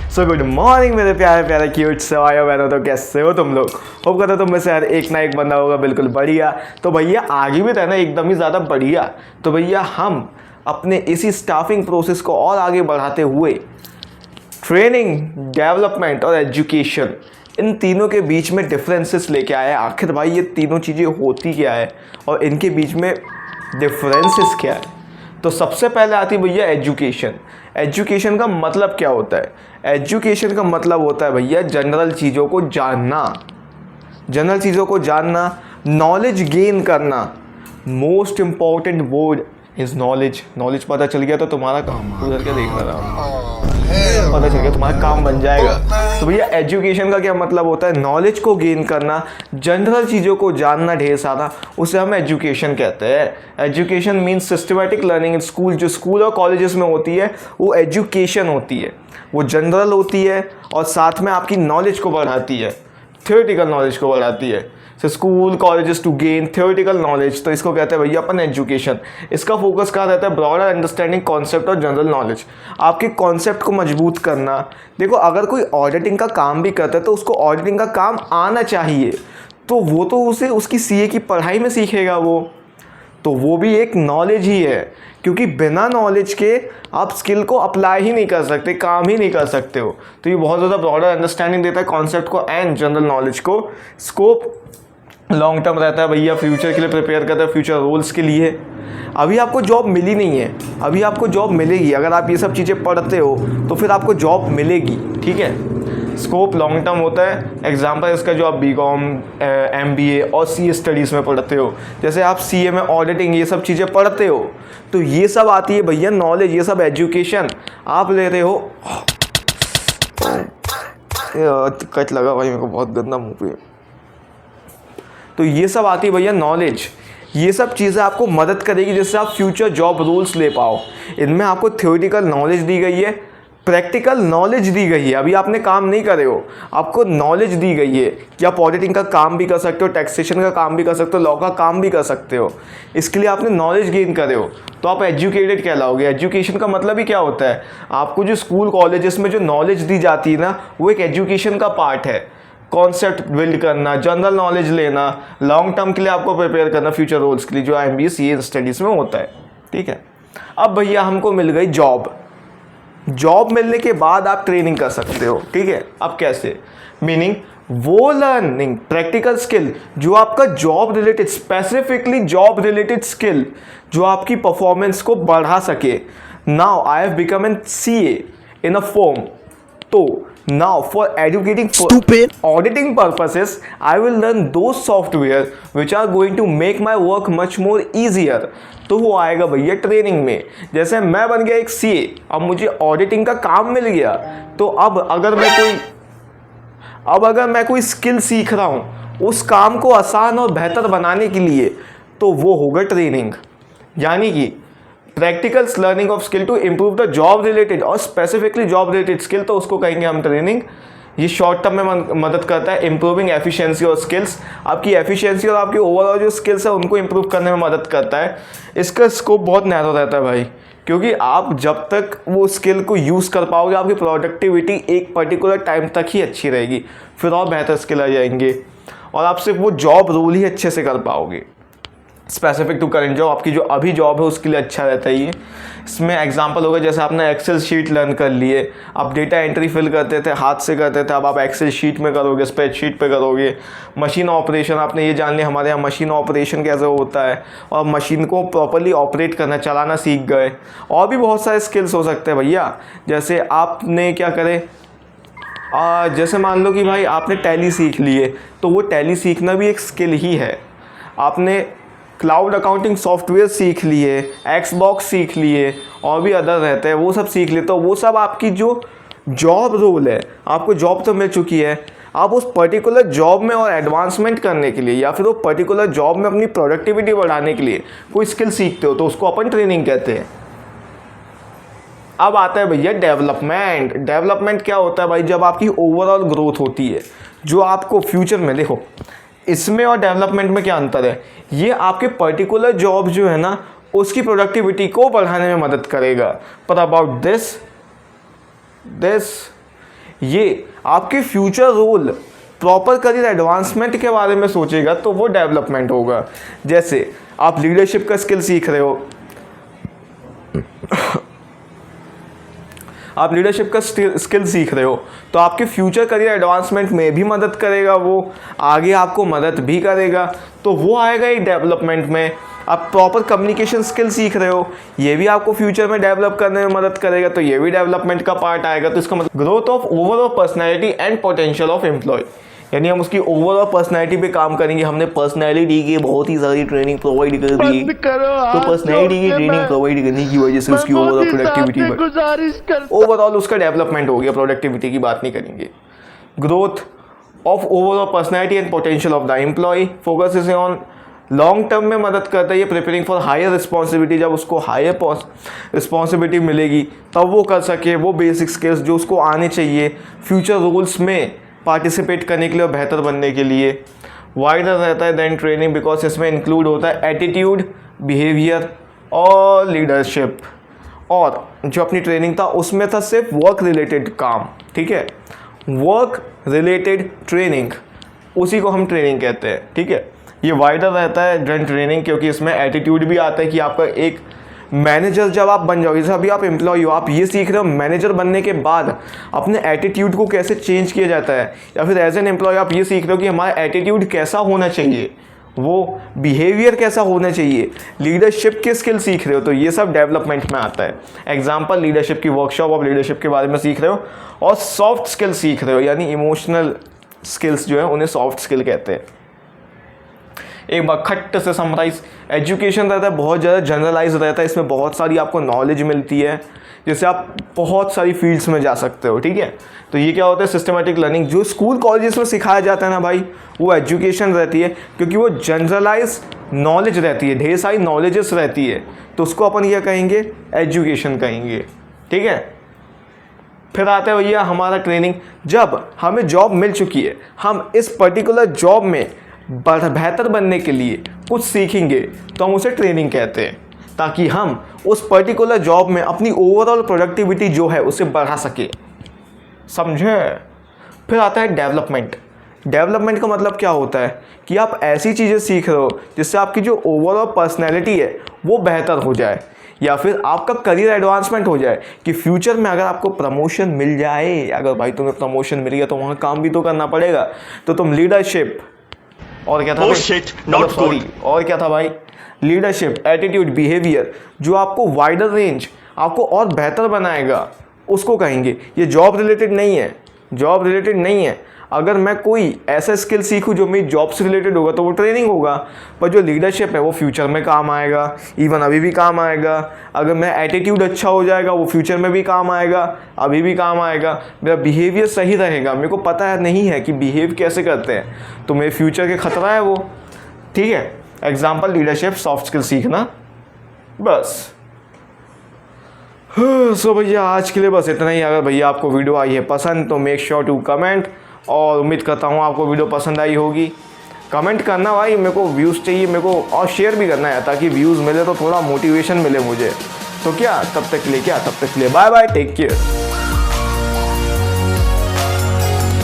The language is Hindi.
सो गुड मॉर्निंग मेरे प्यारे प्यारे क्यूट से आयो बहनों, तो कैसे हो तुम लोग। होप करते तुम में से हर एक ना एक बंदा होगा बिल्कुल बढ़िया। तो भैया आगे भी रहना एकदम ही ज़्यादा बढ़िया। तो भैया हम अपने इसी स्टाफिंग प्रोसेस को और आगे बढ़ाते हुए ट्रेनिंग, डेवलपमेंट और एजुकेशन, इन तीनों के बीच में डिफरेंसेस लेके आए। आखिर भाई ये तीनों चीज़ें होती क्या है और इनके बीच में डिफरेंसेस क्या है। तो सबसे पहले आती भैया एजुकेशन। एजुकेशन का मतलब क्या होता है? एजुकेशन का मतलब होता है भैया जनरल चीज़ों को जानना, जनरल चीज़ों को जानना, नॉलेज गेन करना। Most important word is knowledge. Knowledge पता चल गया तो तुम्हारा काम, उधर क्या देख रहा, पता चल गया तुम्हारा काम बन जाएगा। तो भैया एजुकेशन का क्या मतलब होता है? नॉलेज को गेन करना, जनरल चीज़ों को जानना ढेर सारा, उसे हम एजुकेशन कहते हैं। Education means systematic learning in school. जो स्कूल और कॉलेजेस में होती है वो एजुकेशन होती है, वो जनरल होती है और साथ में आपकी नॉलेज को बढ़ाती है, थियोरेटिकल नॉलेज को बढ़ाती है। School colleges to gain theoretical knowledge, तो इसको कहते हैं भैया अपन एजुकेशन। इसका फोकस कहाँ रहता है? ब्रॉडर अंडरस्टैंडिंग कॉन्सेप्ट और जनरल नॉलेज, आपके कॉन्सेप्ट को मजबूत करना। देखो अगर कोई ऑडिटिंग का काम भी करता है तो उसको ऑडिटिंग का काम आना चाहिए, तो वो तो उसे उसकी सीए की पढ़ाई में सीखेगा वो भी एक नॉलेज ही है, क्योंकि बिना नॉलेज के आप स्किल को अप्लाई ही नहीं कर सकते, काम ही नहीं कर सकते हो। तो ये बहुत ज़्यादा ब्रॉडर अंडरस्टैंडिंग देता है कॉन्सेप्ट को एंड जनरल नॉलेज को। स्कोप लॉन्ग टर्म रहता है भैया, फ्यूचर के लिए प्रिपेयर करता है, फ्यूचर रोल्स के लिए। अभी आपको जॉब मिली नहीं है, अभी आपको जॉब मिलेगी। अगर आप ये सब चीज़ें पढ़ते हो तो फिर आपको जॉब मिलेगी, ठीक है। स्कोप लॉन्ग टर्म होता है। एग्जाम्पल इसका जो आप बीकॉम, एमबीए और सीए स्टडीज़ में पढ़ते हो, जैसे आप सीए में ऑडिटिंग ये सब चीज़ें पढ़ते हो, तो ये सब आती है भैया नॉलेज, ये सब एजुकेशन आप ले रहे हो। कट लगा भाई मेरे को, बहुत गंदा मुँह पे। तो ये सब आती है भैया नॉलेज। ये सब चीज़ें आपको मदद करेगी जिससे आप फ्यूचर जॉब रोल्स ले पाओ। इनमें आपको थ्योरेटिकल नॉलेज दी गई है, प्रैक्टिकल नॉलेज दी गई है। अभी आपने काम नहीं करे हो, आपको नॉलेज दी गई है कि आप ऑडिटिंग का काम भी कर सकते हो, टैक्सेशन का काम भी कर सकते हो, लॉ का काम भी कर सकते हो। इसके लिए आपने नॉलेज गेन करे हो तो आप एजुकेटेड कहलाओगे। एजुकेशन का मतलब ही क्या होता है? आपको जो स्कूल कॉलेजेस में जो नॉलेज दी जाती है ना, वो एक एजुकेशन का पार्ट है। कॉन्सेप्ट बिल्ड करना, जनरल नॉलेज लेना, लॉन्ग टर्म के लिए आपको प्रिपेयर करना फ्यूचर रोल्स के लिए, जो एमबीए सीए स्टडीज़ में होता है, ठीक है। अब भैया हमको मिल गई जॉब। जॉब मिलने के बाद आप ट्रेनिंग कर सकते हो, ठीक है। अब कैसे? मीनिंग वो लर्निंग, प्रैक्टिकल स्किल जो आपका job related, specifically job related skill जो आपकी परफॉर्मेंस को बढ़ा सके। Now I have become an CA in a firm, तो now for educating auditing purposes I will learn those software which are going to make my work much more easier। तो वो आएगा भैया ट्रेनिंग में। जैसे मैं बन गया एक सीए, अब मुझे ऑडिटिंग का काम मिल गया, तो अब अगर मैं कोई स्किल सीख रहा हूँ उस काम को आसान और बेहतर बनाने के लिए, तो वो होगा ट्रेनिंग। यानी कि practical learning of skill to improve the job related और स्पेसिफिकली जॉब रिलेटेड स्किल, तो उसको कहेंगे हम ट्रेनिंग। ये शॉर्ट टर्म में मदद करता है इम्प्रूविंग एफिशिएंसी और स्किल्स, आपकी एफिशिएंसी और आपकी ओवरऑल जो स्किल्स है उनको इम्प्रूव करने में मदद करता है। इसका स्कोप बहुत नैरो रहता है भाई, क्योंकि आप जब तक वो स्किल को यूज़ कर पाओगे आपकी प्रोडक्टिविटी एक पर्टिकुलर टाइम तक ही अच्छी रहेगी, फिर और बेहतर स्किल आ जाएंगे और आप सिर्फ वो जॉब रोल ही अच्छे से कर पाओगे। स्पेसिफिक टू करेंट जॉब, आपकी जो अभी जॉब है उसके लिए अच्छा रहता है ये। इसमें एग्जांपल होगा जैसे आपने एक्सेल शीट लर्न कर लिए, आप डेटा एंट्री फिल करते थे, हाथ से करते थे, अब आप एक्सेल शीट में करोगे, स्प्रेडशीट पे करोगे। मशीन ऑपरेशन आपने ये जान लिया, हमारे यहाँ मशीन ऑपरेशन कैसे होता है और मशीन को प्रॉपरली ऑपरेट करना, चलाना सीख गए। और भी बहुत सारे स्किल्स हो सकते हैं भैया, जैसे आपने क्या करे, जैसे मान लो कि भाई आपने टैली सीख लिए, तो वो टैली सीखना भी एक स्किल ही है। आपने क्लाउड अकाउंटिंग सॉफ्टवेयर सीख लिए, एक्सबॉक्स सीख लिए, और भी अदर रहते हैं, वो सब सीख लिए, तो वो सब आपकी जो जॉब रोल है, आपको जॉब तो मिल चुकी है, आप उस पर्टिकुलर जॉब में और एडवांसमेंट करने के लिए या फिर वो पर्टिकुलर जॉब में अपनी प्रोडक्टिविटी बढ़ाने के लिए कोई स्किल सीखते हो, तो उसको अपन ट्रेनिंग कहते हैं। अब आता है भैया डेवलपमेंट। डेवलपमेंट क्या होता है भाई? जब आपकी ओवरऑल ग्रोथ होती है, जो आपको फ्यूचर में, देखो इसमें और डेवलपमेंट में क्या अंतर है? ये आपके पर्टिकुलर जॉब जो है ना उसकी प्रोडक्टिविटी को बढ़ाने में मदद करेगा। पर अबाउट दिस ये आपके future role, proper career advancement के बारे में सोचेगा तो वो डेवलपमेंट होगा। जैसे आप लीडरशिप का स्किल सीख रहे हो, आप लीडरशिप का स्किल सीख रहे हो तो आपके फ्यूचर करियर एडवांसमेंट में भी मदद करेगा, वो आगे आपको मदद भी करेगा, तो वो आएगा एक डेवलपमेंट में। आप प्रॉपर कम्युनिकेशन स्किल सीख रहे हो, ये भी आपको फ्यूचर में डेवलप करने में मदद करेगा, तो ये भी डेवलपमेंट का पार्ट आएगा। तो इसका मतलब growth of overall personality and potential of employ, यानी हम उसकी ओवरऑल पर्सनैलिटी पे काम करेंगे। हमने पर्सनैलिटी की बहुत ही सारी ट्रेनिंग प्रोवाइड कर दी, तो पर्सनैलिटी की ट्रेनिंग प्रोवाइड करने की वजह से उसकी ओवरऑल प्रोडक्टिविटी बढ़, ओवरऑल उसका डेवलपमेंट हो गया। प्रोडक्टिविटी की बात नहीं करेंगे। Growth of overall personality and potential of the employ, focus is on long term में मदद करता है ये प्रिपेयरिंग फॉर हायर रिस्पॉन्सिबिलिटी। जब उसको हायर रिस्पॉन्सिबिलिटी मिलेगी तब वो कर सके वो बेसिक स्किल्स जो उसको आने चाहिए फ्यूचर रोल्स में पार्टिसिपेट करने के लिए और बेहतर बनने के लिए। वाइडर रहता है देन ट्रेनिंग, बिकॉज इसमें इंक्लूड होता है एटीट्यूड, बिहेवियर और लीडरशिप। और जो अपनी ट्रेनिंग था उसमें था सिर्फ वर्क रिलेटेड काम, ठीक है, वर्क रिलेटेड ट्रेनिंग, उसी को हम ट्रेनिंग कहते हैं, ठीक है। ये वाइडर रहता है देन ट्रेनिंग, क्योंकि इसमें एटीट्यूड भी आता है कि आपका एक मैनेजर जब आप बन जाओगे, जैसे अभी आप एम्प्लॉय हो, आप ये सीख रहे हो मैनेजर बनने के बाद अपने एटीट्यूड को कैसे चेंज किया जाता है, या फिर एज एन एम्प्लॉय आप ये सीख रहे हो कि हमारा एटीट्यूड कैसा होना चाहिए, वो बिहेवियर कैसा होना चाहिए, लीडरशिप के स्किल सीख रहे हो, तो ये सब डेवलपमेंट में आता है। एग्जाम्पल लीडरशिप की वर्कशॉप, आप लीडरशिप के बारे में सीख रहे हो, और सॉफ्ट स्किल सीख रहे हो, यानी इमोशनल स्किल्स जो है उन्हें सॉफ्ट स्किल कहते हैं। एक बार खट्ट से समराइज, एजुकेशन रहता है बहुत ज़्यादा जनरलाइज रहता है, इसमें बहुत सारी आपको नॉलेज मिलती है जिससे आप बहुत सारी फील्ड्स में जा सकते हो, ठीक है। तो ये क्या होता है, सिस्टमेटिक लर्निंग, जो स्कूल कॉलेजेस में सिखाया जाता है ना भाई, वो एजुकेशन रहती है, क्योंकि वो जनरलाइज नॉलेज रहती है, ढेर सारी नॉलेजेस रहती है, तो उसको अपन क्या कहेंगे, एजुकेशन कहेंगे, ठीक है। फिर आता है भैया हमारा ट्रेनिंग, जब हमें जॉब मिल चुकी है, हम इस पर्टिकुलर जॉब में बेहतर बनने के लिए कुछ सीखेंगे तो हम उसे ट्रेनिंग कहते हैं, ताकि हम उस पर्टिकुलर जॉब में अपनी ओवरऑल प्रोडक्टिविटी जो है उसे बढ़ा सके, समझे। फिर आता है डेवलपमेंट। डेवलपमेंट का मतलब क्या होता है कि आप ऐसी चीज़ें सीख रहे हो जिससे आपकी जो ओवरऑल पर्सनैलिटी है वो बेहतर हो जाए, या फिर आपका करियर एडवांसमेंट हो जाए, कि फ्यूचर में अगर आपको प्रमोशन मिल जाए, अगर भाई तुम्हें प्रमोशन मिल गया तो वहाँ काम भी तो करना पड़ेगा, तो तुम लीडरशिप और क्या था और क्या था भाई, लीडरशिप, एटीट्यूड, बिहेवियर, जो आपको वाइडर रेंज, आपको और बेहतर बनाएगा, उसको कहेंगे। ये जॉब रिलेटेड नहीं है, जॉब रिलेटेड नहीं है। अगर मैं कोई ऐसा स्किल सीखूं जो मेरी जॉब से रिलेटेड होगा तो वो ट्रेनिंग होगा, पर जो लीडरशिप है वो फ्यूचर में काम आएगा, इवन अभी भी काम आएगा। अगर मैं एटीट्यूड अच्छा हो जाएगा वो फ्यूचर में भी काम आएगा, अभी भी काम आएगा। मेरा बिहेवियर सही रहेगा, मेरे को पता है नहीं है कि बिहेव कैसे करते हैं, तो मेरे फ्यूचर के खतरा है वो, ठीक है। एग्जाम्पल लीडरशिप, सॉफ्ट स्किल सीखना, बस। सो भैया आज के लिए बस इतना ही। अगर भैया आपको वीडियो आई है पसंद तो मेक श्योर टू कमेंट, और उम्मीद करता हूँ आपको वीडियो पसंद आई होगी। कमेंट करना भाई, मेरे को व्यूज़ चाहिए मेरे को, और शेयर भी करना है ताकि व्यूज़ मिले तो थोड़ा मोटिवेशन मिले मुझे। तो क्या तब तक के लिए बाय बाय, टेक केयर।